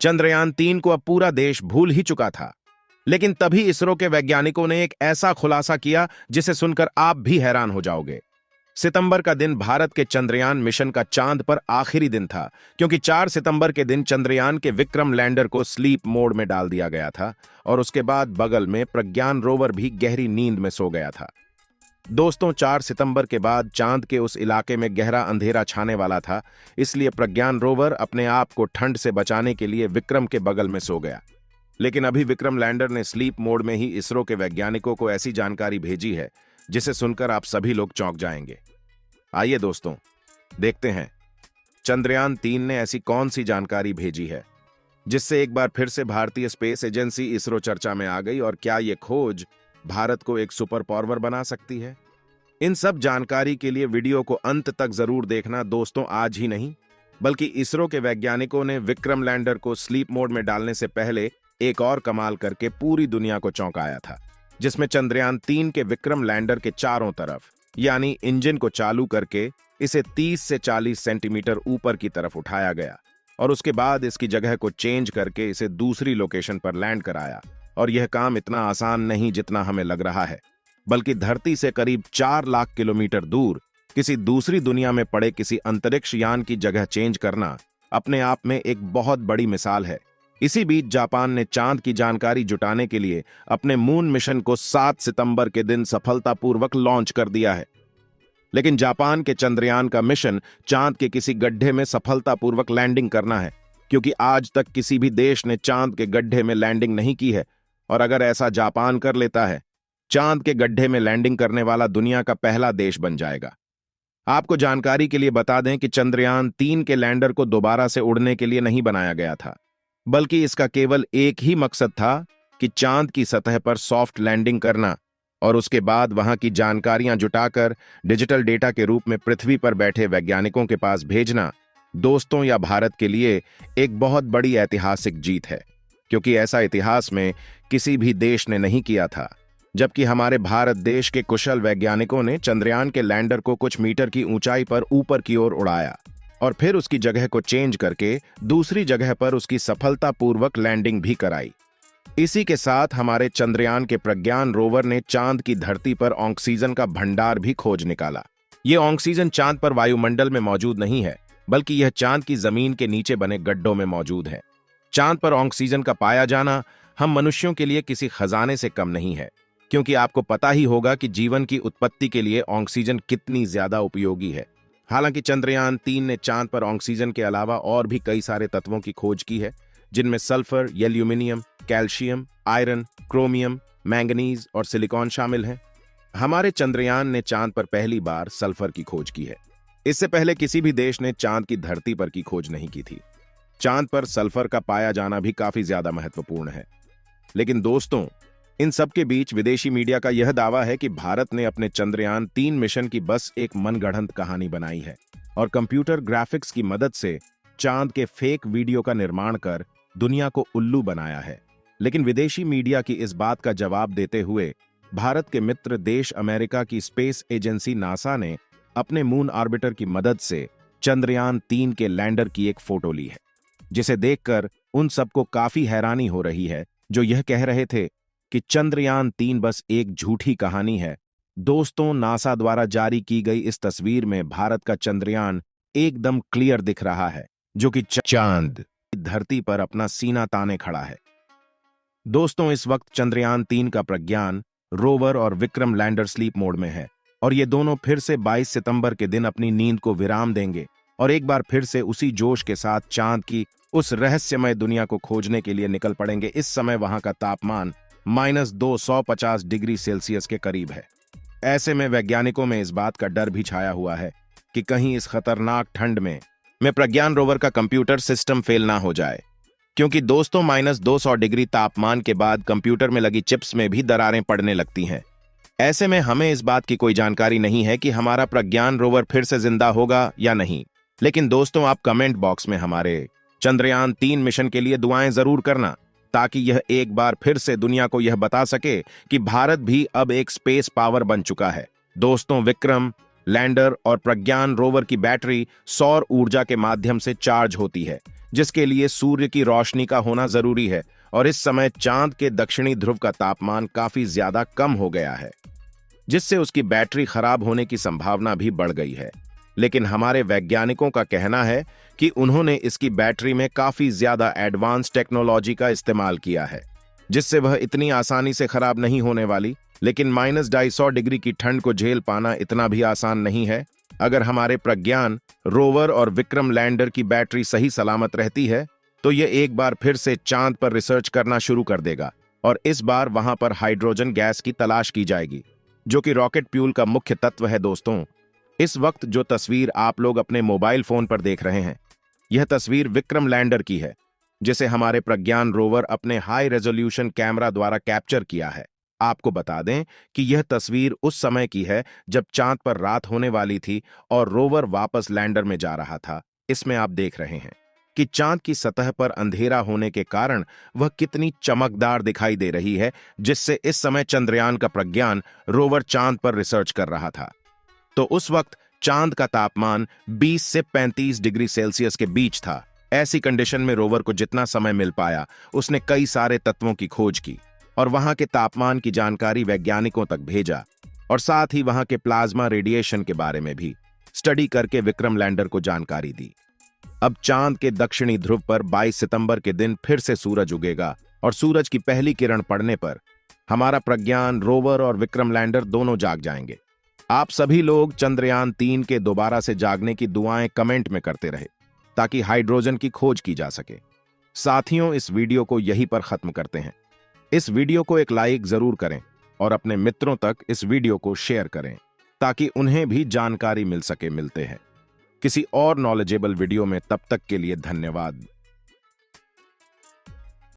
चंद्रयान 3 को अब पूरा देश भूल ही चुका था। लेकिन तभी इसरो के वैज्ञानिकों ने एक ऐसा खुलासा किया जिसे सुनकर आप भी हैरान हो जाओगे। सितंबर का दिन भारत के चंद्रयान मिशन का चांद पर आखिरी दिन था, क्योंकि 4 सितंबर के दिन चंद्रयान के विक्रम लैंडर को स्लीप मोड में डाल दिया गया था और उसके बाद बगल में प्रज्ञान रोवर भी गहरी नींद में सो गया था। दोस्तों, 4 सितंबर के बाद चांद के उस इलाके में गहरा अंधेरा छाने वाला था, इसलिए प्रज्ञान रोवर अपने आप को ठंड से बचाने के लिए विक्रम के बगल में सो गया। लेकिन अभी विक्रम लैंडर ने स्लीप मोड में ही इसरो के वैज्ञानिकों को ऐसी जानकारी भेजी है जिसे सुनकर आप सभी लोग चौंक जाएंगे। आइए दोस्तों, देखते हैं चंद्रयान 3 ने ऐसी कौन सी जानकारी भेजी है जिससे एक बार फिर से भारतीय स्पेस एजेंसी इसरो चर्चा में आ गई, और क्या यह खोज भारत को एक सुपर पावर बना सकती है। इन सब जानकारी के लिए वीडियो को अंत तक जरूर देखना दोस्तों। आज ही नहीं बल्कि इसरो के वैज्ञानिकों ने विक्रम लैंडर को स्लीप मोड में डालने से पहले एक और कमाल करके पूरी दुनिया को चौंकाया था, जिसमें चंद्रयान 3 के विक्रम लैंडर के चारों तरफ यानी इंजन को चालू करके इसे 30 से 40 सेंटीमीटर ऊपर की तरफ उठाया गया और उसके बाद इसकी जगह को चेंज करके इसे दूसरी लोकेशन पर लैंड कराया। और यह काम इतना आसान नहीं जितना हमें लग रहा है, बल्कि धरती से करीब 4 लाख किलोमीटर दूर किसी दूसरी दुनिया में पड़े किसी अंतरिक्ष यान की जगह चेंज करना अपने आप में एक बहुत बड़ी मिसाल है। इसी बीच जापान ने चांद की जानकारी जुटाने के लिए अपने मून मिशन को 7 सितंबर के दिन सफलतापूर्वक लॉन्च कर दिया है। लेकिन जापान के चंद्रयान का मिशन चांद के किसी गड्ढे में सफलतापूर्वक लैंडिंग करना है, क्योंकि आज तक किसी भी देश ने चांद के गड्ढे में लैंडिंग नहीं की है। और अगर ऐसा जापान कर लेता है, चांद के गड्ढे में लैंडिंग करने वाला दुनिया का पहला देश बन जाएगा। आपको जानकारी के लिए बता दें कि चंद्रयान 3 के लैंडर को दोबारा से उड़ने के लिए नहीं बनाया गया था, बल्कि इसका केवल एक ही मकसद था कि चांद की सतह पर सॉफ्ट लैंडिंग करना और उसके बाद वहां की जानकारियां जुटाकर डिजिटल डेटा के रूप में पृथ्वी पर बैठे वैज्ञानिकों के पास भेजना। दोस्तों, यह भारत के लिए एक बहुत बड़ी ऐतिहासिक जीत है, क्योंकि ऐसा इतिहास में किसी भी देश ने नहीं किया था। जबकि हमारे भारत देश के कुशल वैज्ञानिकों ने चंद्रयान के लैंडर को कुछ मीटर की ऊंचाई पर ऊपर की ओर उड़ाया और फिर उसकी जगह को चेंज करके दूसरी जगह पर उसकी सफलतापूर्वक लैंडिंग भी कराई। इसी के साथ हमारे चंद्रयान के प्रज्ञान रोवर ने चांद की धरती पर ऑक्सीजन का भंडार भी खोज निकाला। ये ऑक्सीजन चांद पर वायुमंडल में मौजूद नहीं है, बल्कि यह चांद की जमीन के नीचे बने गड्ढों में मौजूद है। चांद पर ऑक्सीजन का पाया जाना हम मनुष्यों के लिए किसी खजाने से कम नहीं है, क्योंकि आपको पता ही होगा कि जीवन की उत्पत्ति के लिए ऑक्सीजन कितनी ज्यादा उपयोगी है। हालांकि चंद्रयान 3 ने चांद पर ऑक्सीजन के अलावा और भी कई सारे तत्वों की खोज की है, जिनमें sulphur, aluminium, calcium, iron, chromium, manganese और सिलिकॉन शामिल हैं। हमारे चंद्रयान ने चांद पर पहली बार सल्फर की खोज की है। इससे पहले किसी भी देश ने चांद की धरती पर की खोज नहीं की थी। चांद पर सल्फर का पाया जाना भी काफी ज्यादा महत्वपूर्ण है। लेकिन दोस्तों, इन सब के बीच विदेशी मीडिया का यह दावा है कि भारत ने अपने चंद्रयान 3 मिशन की बस एक मनगढ़ंत कहानी बनाई है और कंप्यूटर ग्राफिक्स की मदद से चांद के फेक वीडियो का निर्माण कर दुनिया को उल्लू बनाया है। लेकिन विदेशी मीडिया की इस बात का जवाब देते हुए भारत के मित्र देश अमेरिका की स्पेस एजेंसी नासा ने अपने मून ऑर्बिटर की मदद से चंद्रयान 3 के लैंडर की एक फोटो ली है, जिसे देखकर उन सबको काफी हैरानी हो रही है जो यह कह रहे थे कि चंद्रयान 3 बस एक झूठी कहानी है। दोस्तों, नासा द्वारा जारी की गई इस तस्वीर में भारत का चंद्रयान एकदम क्लियर दिख रहा है, जो कि चांद की धरती पर अपना सीना ताने खड़ा है। दोस्तों, इस वक्त चंद्रयान 3 का प्रज्ञान रोवर और विक्रम लैंडर स्लीप मोड में है और ये दोनों फिर से 22 सितंबर के दिन अपनी नींद को विराम देंगे और एक बार फिर से उसी जोश के साथ चांद की उस रहस्यमय दुनिया को खोजने के लिए निकल पड़ेंगे। इस समय वहां का तापमान -250 डिग्री सेल्सियस के करीब है। ऐसे में वैज्ञानिकों में इस बात का डर भी छाया हुआ है कि कहीं इस खतरनाक ठंड में प्रज्ञान रोवर का कंप्यूटर सिस्टम फेल ना हो जाए, क्योंकि दोस्तों -200 डिग्री तापमान के बाद कंप्यूटर में लगी चिप्स में भी दरारें पड़ने लगती हैं। ऐसे में हमें इस बात की कोई जानकारी नहीं है कि हमारा प्रज्ञान रोवर फिर से जिंदा होगा या नहीं। लेकिन दोस्तों, आप कमेंट बॉक्स में हमारे चंद्रयान 3 मिशन के लिए दुआएं जरूर करना, ताकि यह एक बार फिर से दुनिया को यह बता सके कि भारत भी अब एक स्पेस पावर बन चुका है। दोस्तों, विक्रम लैंडर और प्रज्ञान रोवर की बैटरी सौर ऊर्जा के माध्यम से चार्ज होती है, जिसके लिए सूर्य की रोशनी का होना जरूरी है, और इस समय चांद के दक्षिणी ध्रुव का तापमान काफी ज्यादा कम हो गया है, जिससे उसकी बैटरी खराब होने की संभावना भी बढ़ गई है। लेकिन हमारे वैज्ञानिकों का कहना है कि उन्होंने इसकी बैटरी में काफी ज्यादा एडवांस टेक्नोलॉजी का इस्तेमाल किया है, जिससे वह इतनी आसानी से खराब नहीं होने वाली। लेकिन -250 डिग्री की ठंड को झेल पाना इतना भी आसान नहीं है। अगर हमारे प्रज्ञान रोवर और विक्रम लैंडर की बैटरी सही सलामत रहती है, तो यह एक बार फिर से चांद पर रिसर्च करना शुरू कर देगा, और इस बार वहां पर हाइड्रोजन गैस की तलाश की जाएगी, जो कि रॉकेट फ्यूल का मुख्य तत्व है। दोस्तों, इस वक्त जो तस्वीर आप लोग अपने मोबाइल फोन पर देख रहे हैं, यह तस्वीर विक्रम लैंडर की है, जिसे हमारे प्रज्ञान रोवर अपने हाई रेजोल्यूशन कैमरा द्वारा कैप्चर किया है। आपको बता दें कि यह तस्वीर उस समय की है जब चांद पर रात होने वाली थी और रोवर वापस लैंडर में जा रहा था। इसमें आप देख रहे हैं कि चांद की सतह पर अंधेरा होने के कारण वह कितनी चमकदार दिखाई दे रही है, जिससे इस समय चंद्रयान का प्रज्ञान रोवर चांद पर रिसर्च कर रहा था। तो उस वक्त चांद का तापमान 20 से 35 डिग्री सेल्सियस के बीच था। ऐसी कंडीशन में रोवर को जितना समय मिल पाया, उसने कई सारे तत्वों की खोज की और वहां के तापमान की जानकारी वैज्ञानिकों तक भेजा, और साथ ही वहां के प्लाज्मा रेडिएशन के बारे में भी स्टडी करके विक्रम लैंडर को जानकारी दी। अब चांद के दक्षिणी ध्रुव पर 22 सितंबर के दिन फिर से सूरज उगेगा, और सूरज की पहली किरण पड़ने पर हमारा प्रज्ञान रोवर और विक्रम लैंडर दोनों जाग जाएंगे। आप सभी लोग चंद्रयान 3 के दोबारा से जागने की दुआएं कमेंट में करते रहे, ताकि हाइड्रोजन की खोज की जा सके। साथियों, इस वीडियो को यहीं पर खत्म करते हैं। इस वीडियो को एक लाइक जरूर करें और अपने मित्रों तक इस वीडियो को शेयर करें, ताकि उन्हें भी जानकारी मिल सके। मिलते हैं किसी और नॉलेजेबल वीडियो में, तब तक के लिए धन्यवाद।